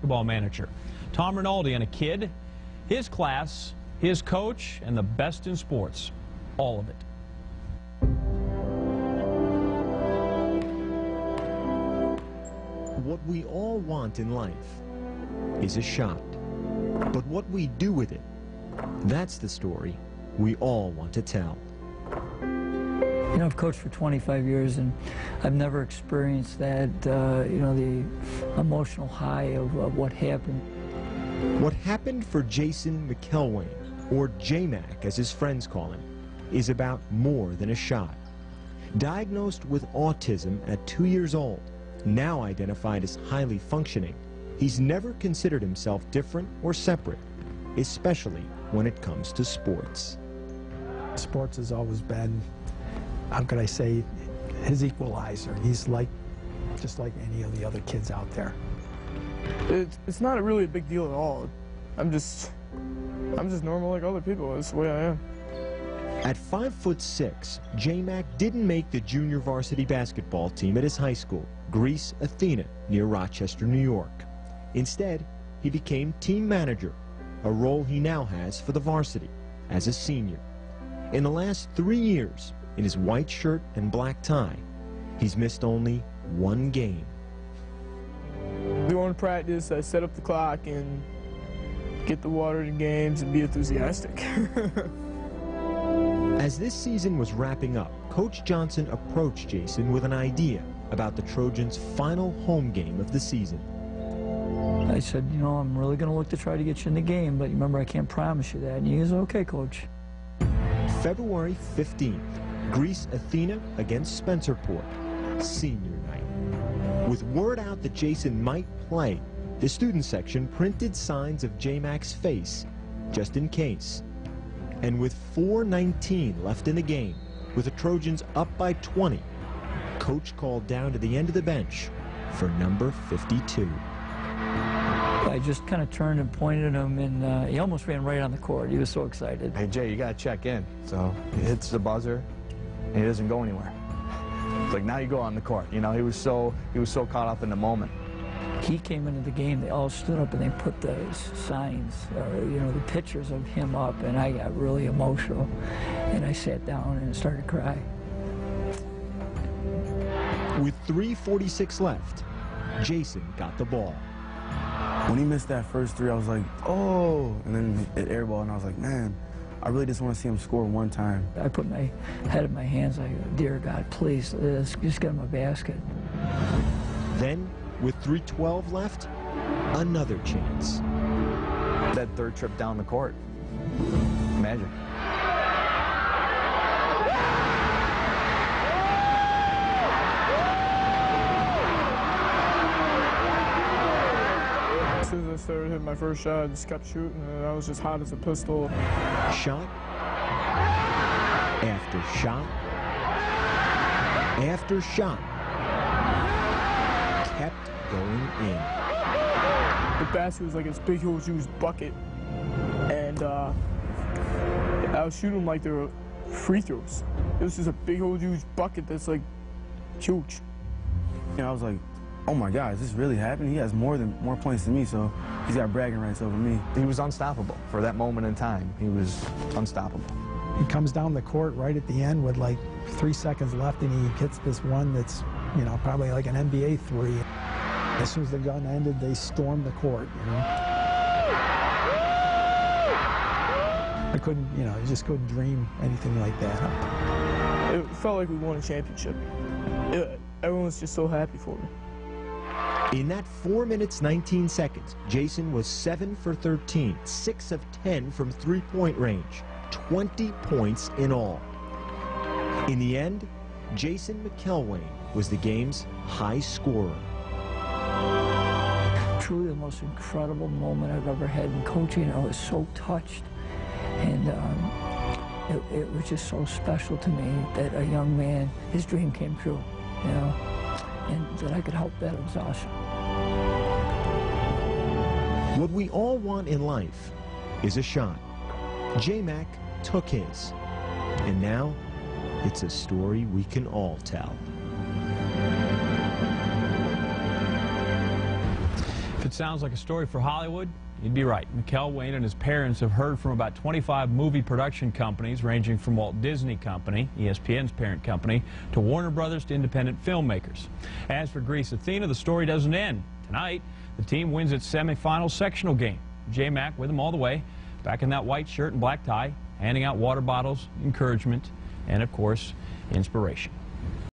basketball manager. Tom Rinaldi and a kid, his class, his coach, and the best in sports. All of it. What we all want in life is a shot. But what we do with it, that's the story we all want to tell. You know, I've coached for 25 years, and I've never experienced that, you know, the emotional high of what happened. What happened for Jason McElwain, or J-Mac as his friends call him, is about more than a shot. Diagnosed with autism at 2 years old, now identified as highly functioning, he's never considered himself different or separate, especially when it comes to sports. Sports has always been, how could I say, his equalizer. He's like, just like any of the other kids out there. It's not really a big deal at all. I'm just normal like other people. That's the way I am. At 5'6", J-Mac didn't make the junior varsity basketball team at his high school, Greece Athena, near Rochester, New York. Instead, he became team manager, a role he now has for the varsity as a senior. In the last 3 years, in his white shirt and black tie, he's missed only one game. We go to practice, I set up the clock and get the water to games and be enthusiastic. As this season was wrapping up, Coach Johnson approached Jason with an idea about the Trojans' final home game of the season. I said, you know, I'm really going to look to try to get you in the game, but remember, I can't promise you that. And he goes, okay, Coach. February 15th, Greece Athena against Spencerport, senior night. With word out that Jason might play, the student section printed signs of J-Mac's face, just in case. And with 4:19 left in the game, with the Trojans up by 20, Coach called down to the end of the bench for number 52. I just kind of turned and pointed at him, and he almost ran right on the court. He was so excited. Hey, Jay, you got to check in. So he hits the buzzer, and he doesn't go anywhere. It's like, now you go on the court. You know, he was so caught up in the moment. He came into the game, they all stood up and they put the signs, you know, the pictures of him up, and I got really emotional. And I sat down and started to cry. With 3:46 left, Jason got the ball. When he missed that first three, I was like, oh, and then it airballed, and I was like, man, I really just want to see him score one time. I put my head in my hands, I go, dear God, please, let's just get him a basket. Then, with 3:12 left, another chance. That third trip down the court, magic. As soon as I started hitting my first shot, I just kept shooting, and I was just hot as a pistol. Shot after shot after shot kept going in. The basket was like this big, huge bucket, and I was shooting like they were free throws. It was just a big, huge bucket that's like huge. And I was like, oh my God, is this really happening? He has more points than me, so he's got bragging rights over me. He was unstoppable for that moment in time. He was unstoppable. He comes down the court right at the end with like 3 seconds left, and he hits this one that's, you know, probably like an NBA three. As soon as the gun ended, they stormed the court, you know. I couldn't, you know, I just couldn't dream anything like that. It felt like we won a championship. Everyone was just so happy for me. In that 4 minutes, 19 seconds, Jason was 7 for 13, 6 of 10 from three-point range, 20 points in all. In the end, Jason McElwain was the game's high scorer. Truly the most incredible moment I've ever had in coaching. I was so touched, and it was just so special to me that a young man, his dream came true, you know, and that I could help that exhaustion. What we all want in life is a shot. J-Mac took his, and now it's a story we can all tell. If it sounds like a story for Hollywood, you'd be right. McElwain and his parents have heard from about 25 movie production companies, ranging from Walt Disney Company, ESPN's parent company, to Warner Brothers to independent filmmakers. As for Greece Athena, the story doesn't end. Tonight, the team wins its semifinal sectional game. J-Mac with them all the way, back in that white shirt and black tie, handing out water bottles, encouragement, and, of course, inspiration.